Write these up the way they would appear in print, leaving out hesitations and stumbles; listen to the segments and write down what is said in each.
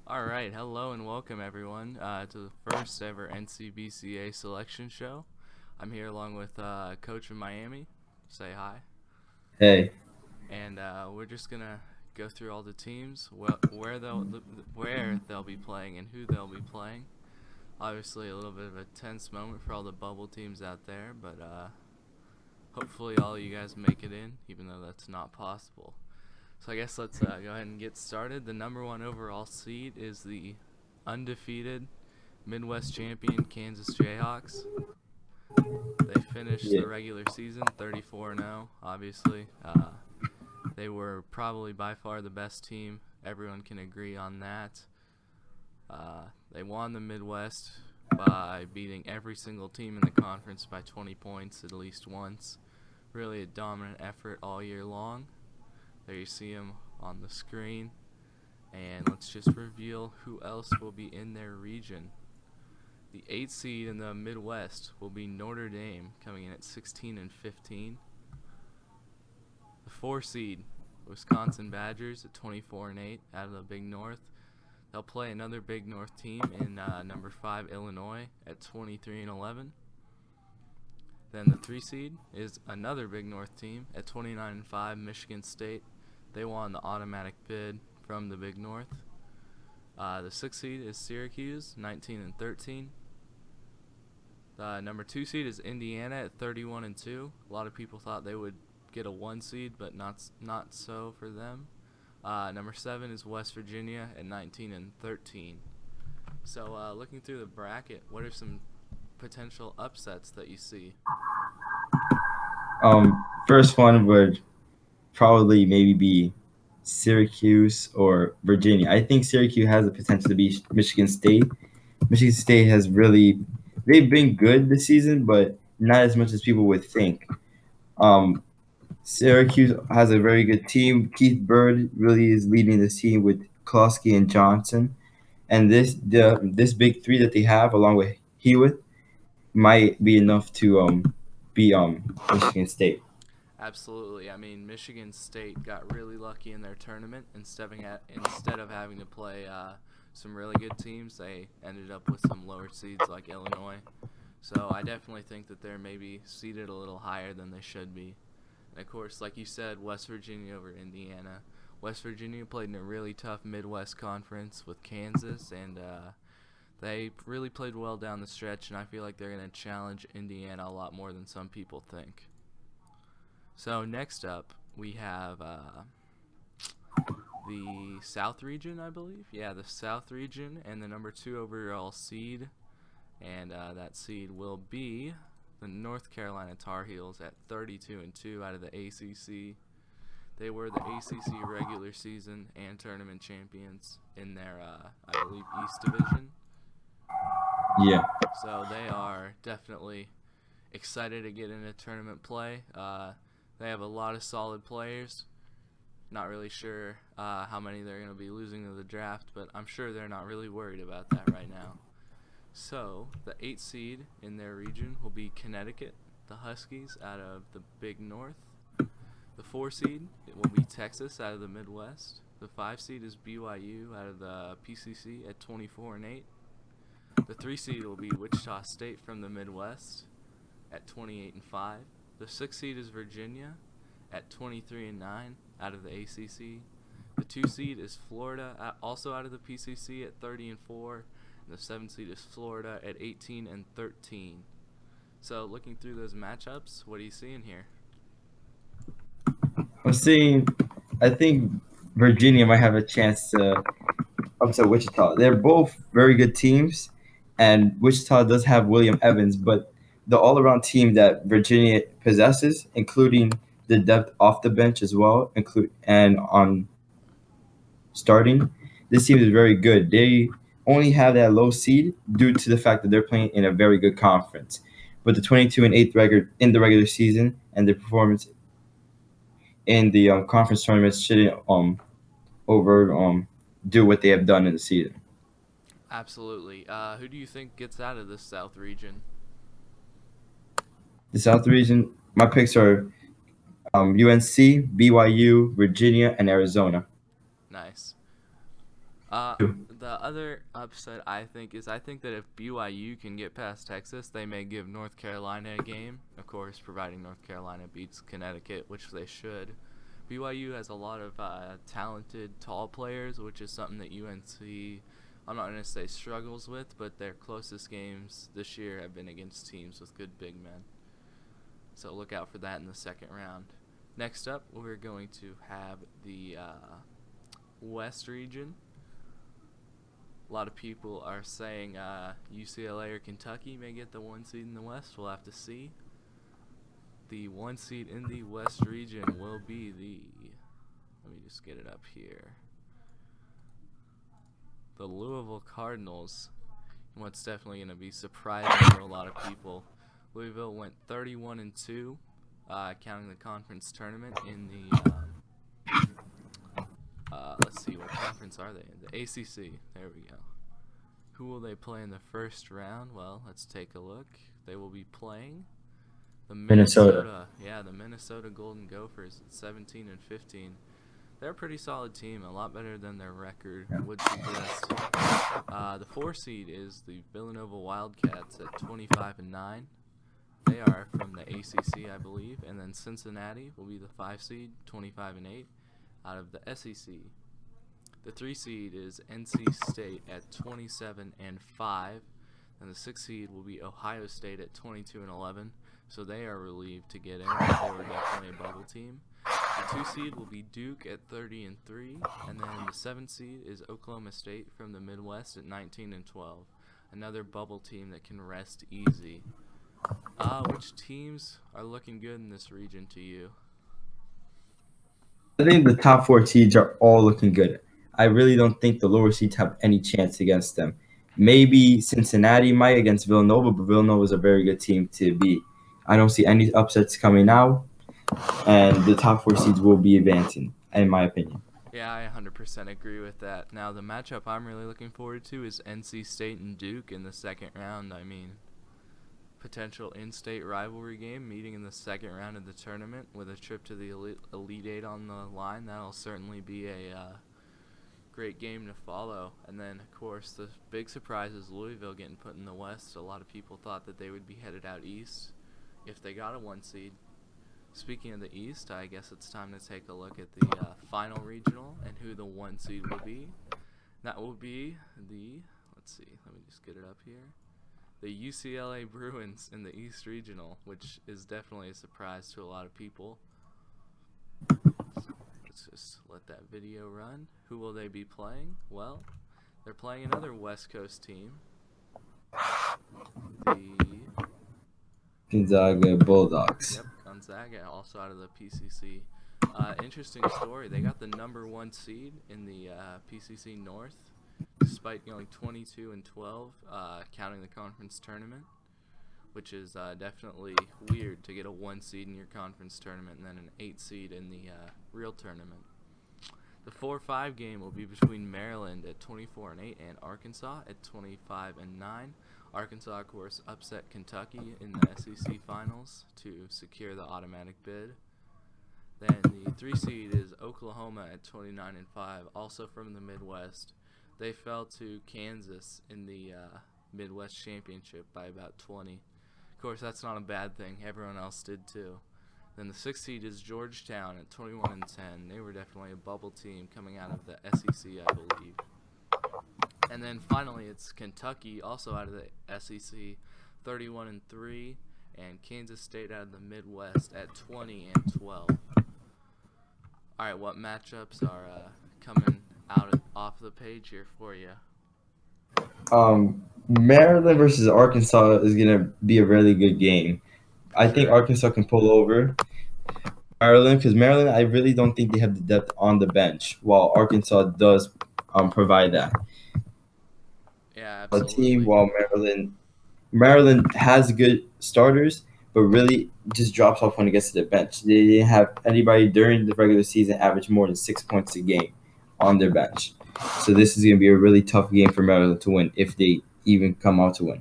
All right, hello and welcome everyone to the first ever NCBCA selection show. I'm here along with Coach in Miami. Say hi, Hey, and we're just gonna go through all the teams, where they'll be playing, and who they'll be playing. Obviously, a little bit of a tense moment for all the bubble teams out there, but hopefully all you guys make it in, even though that's not possible. So I guess let's go ahead and get started. The number one overall seed is the undefeated Midwest champion Kansas Jayhawks. They finished yeah, the regular season 34-0. Obviously, they were probably by far the best team. Everyone can agree on that. They won the Midwest by beating every single team in the conference by 20 points at least once. Really a dominant effort all year long. There you see them on the screen. And let's just reveal who else will be in their region. The 8th seed in the Midwest will be Notre Dame, coming in at 16-15. The 4 seed, Wisconsin Badgers at 24-8 out of the Big North. They'll play another Big North team in number 5 Illinois at 23-11. Then the 3 seed is another Big North team at 29-5 Michigan State. They won the automatic bid from the Big North. The 6th seed is Syracuse, 19-13. The number 2 seed is Indiana at 31-2. A lot of people thought they would get a 1 seed, but not so for them. Number 7 is West Virginia at 19-13. So looking through the bracket, what are some potential upsets that you see? first one would probably maybe be Syracuse or Virginia. I think Syracuse has the potential to be Michigan State. Michigan State has really they've been good this season, but not as much as people would think. Um, Syracuse has a very good team. Keith Bird really is leading the team with Klosky and Johnson, and this big three that they have, along with Hewitt, might be enough to be Michigan State. Absolutely. I mean, Michigan State got really lucky in their tournament. Instead of having to play some really good teams, they ended up with some lower seeds like Illinois. So I definitely think that they're maybe seated a little higher than they should be. And of course, like you said, West Virginia over Indiana. West Virginia played in a really tough Midwest conference with Kansas, and they really played well down the stretch. And I feel like they're going to challenge Indiana a lot more than some people think. So next up, we have the South region, I believe. Yeah, the South region, and the number 2 overall seed, and that seed will be the North Carolina Tar Heels at 32-2 out of the ACC. They were the ACC regular season and tournament champions in their, I believe, East Division. Yeah. So they are definitely excited to get into tournament play. They have a lot of solid players. Not really sure how many they're going to be losing to the draft, but I'm sure they're not really worried about that right now. So the 8th seed in their region will be Connecticut, the Huskies out of the Big North. The 4 seed it will be Texas out of the Midwest. The 5 seed is BYU out of the PCC at 24-8. The 3 seed will be Wichita State from the Midwest at 28-5. The 6 seed is Virginia at 23-9 out of the ACC. The 2 seed is Florida, also out of the PCC at 30-4. And the 7 seed is Florida at 18-13. So looking through those matchups, what are you seeing here? I'm seeing. I think Virginia might have a chance to upset Wichita. They're both very good teams, and Wichita does have William Evans, but the all-around team that Virginia possesses, including the depth off the bench as well, include and on starting, this team is very good. They only have that low seed due to the fact that they're playing in a very good conference. But the 22-8 record in the regular season and the performance in the conference tournaments shouldn't over do what they have done in the season. Absolutely. Who do you think gets out of this South region? The South region, my picks are UNC, BYU, Virginia, and Arizona. Nice. Uh, the other upset I think that if BYU can get past Texas, they may give North Carolina a game. Of course, providing North Carolina beats Connecticut, which they should. BYU has a lot of talented tall players, which is something that UNC, I'm not going to say struggles with, but their closest games this year have been against teams with good big men. So look out for that in the second round. Next up, we're going to have the West region. A lot of people are saying UCLA or Kentucky may get the 1 seed in the West. We'll have to see. The 1 seed in the West region will be the, let me just get it up here, the Louisville Cardinals. What's definitely going to be surprising for a lot of people. Louisville went 31-2, counting the conference tournament in the, let's see, what conference are they in? The ACC. There we go. Who will they play in the first round? Well, let's take a look. They will be playing the Minnesota. Yeah, the Minnesota Golden Gophers at 17-15. They're a pretty solid team, a lot better than their record would suggest. The 4 seed is the Villanova Wildcats at 25-9. They are from the ACC, I believe, and then Cincinnati will be the 5 seed, 25-8, out of the SEC. The 3 seed is NC State at 27-5, and the 6 seed will be Ohio State at 22-11. So they are relieved to get in. They were definitely a bubble team. The 2 seed will be Duke at 30-3, and then the 7 seed is Oklahoma State from the Midwest at 19-12. Another bubble team that can rest easy. Which teams are looking good in this region to you? I think the top 4 seeds are all looking good. I really don't think the lower seeds have any chance against them. Maybe Cincinnati might against Villanova, but Villanova is a very good team to beat. I don't see any upsets coming out, and the top 4 seeds will be advancing, in my opinion. Yeah, I 100% agree with that. Now, the matchup I'm really looking forward to is NC State and Duke in the second round. I mean, potential in-state rivalry game meeting in the second round of the tournament with a trip to the Elite Eight on the line. That'll certainly be a great game to follow. And then, of course, the big surprise is Louisville getting put in the West. A lot of people thought that they would be headed out east if they got a 1 seed. Speaking of the East, I guess it's time to take a look at the final regional and who the 1 seed will be. That will be the, let's see, let me just get it up here, the UCLA Bruins in the East Regional, which is definitely a surprise to a lot of people. Let's just let that video run. Who will they be playing? Well, they're playing another West Coast team. The Gonzaga Bulldogs. Yep, Gonzaga, also out of the PCC. Interesting story. They got the number 1 seed in the PCC North, despite going 22-12, counting the conference tournament, which is definitely weird to get a 1 seed in your conference tournament and then an 8 seed in the real tournament. The 4-5 game will be between Maryland at 24-8 and Arkansas at 25-9. Arkansas, of course, upset Kentucky in the SEC finals to secure the automatic bid. Then the 3 seed is Oklahoma at 29-5, also from the Midwest. They fell to Kansas in the Midwest Championship by about 20. Of course, that's not a bad thing. Everyone else did too. Then the 6th seed is Georgetown at 21-10. They were definitely a bubble team coming out of the SEC, I believe. And then finally, it's Kentucky, also out of the SEC, 31-3, and Kansas State out of the Midwest at 20-12. All right, what matchups are coming out off the page here for you? Maryland versus Arkansas is gonna be a really good game. I think Arkansas can pull over Maryland because Maryland, I really don't think they have the depth on the bench, while Arkansas does provide that. Yeah, A team, absolutely. while Maryland has good starters, but really just drops off when it gets to the bench. They didn't have anybody during the regular season average more than 6 points a game on their bench. So this is going to be a really tough game for Maryland to win if they even come out to win.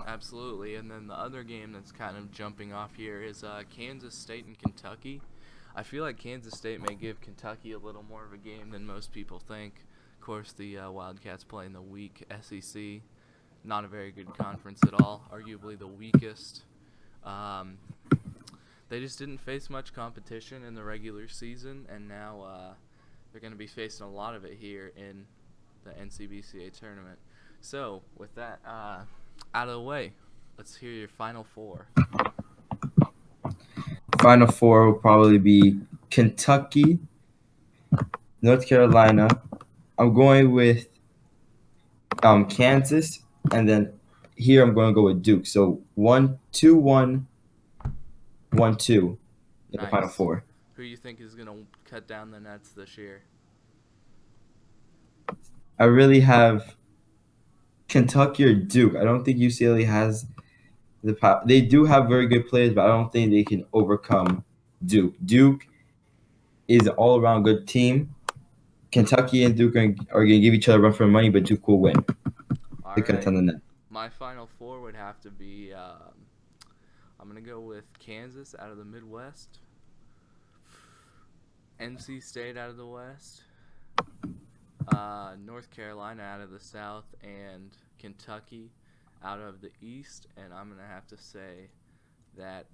Absolutely. And then the other game that's kind of jumping off here is Kansas State and Kentucky. I feel like Kansas State may give Kentucky a little more of a game than most people think. Of course, the Wildcats play in the weak SEC. Not a very good conference at all. Arguably the weakest. Um, they just didn't face much competition in the regular season, and now they're going to be facing a lot of it here in the NCBCA tournament. So, with that out of the way, let's hear your final four. Final four will probably be Kentucky, North Carolina. I'm going with Kansas, and then here I'm going to go with Duke. So 1-2-1, 1-2 in the final Nice. four. Who do you think is going to cut down the nets this year? I really have Kentucky or Duke. I don't think UCLA has the power. They do have very good players, but I don't think they can overcome Duke. Duke is an all-around good team. Kentucky and Duke are going to give each other a run for money, but Duke will win. All They cut right. down the net. My final four would have to be I'm going to go with Kansas out of the Midwest, NC State out of the West, North Carolina out of the South, and Kentucky out of the East. And I'm going to have to say that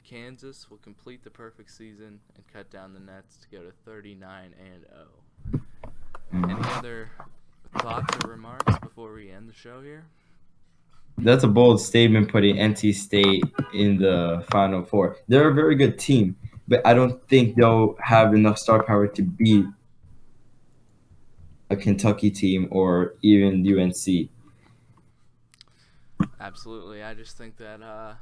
Kansas will complete the perfect season and cut down the nets to go to 39-0. Any other thoughts or remarks before we end the show here? That's a bold statement putting NC State in the Final Four. They're a very good team, but I don't think they'll have enough star power to beat a Kentucky team or even UNC. Absolutely. I just think that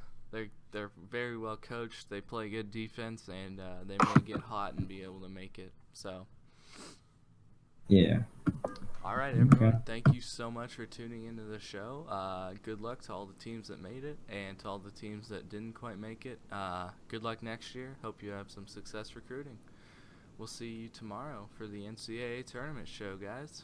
they're very well coached. They play good defense, and they may get hot and be able to make it. So, Yeah. all right, everyone. Thank you so much for tuning into the show. Good luck to all the teams that made it, and to all the teams that didn't quite make it. Good luck next year. Hope you have some success recruiting. We'll see you tomorrow for the NCAA tournament show, guys.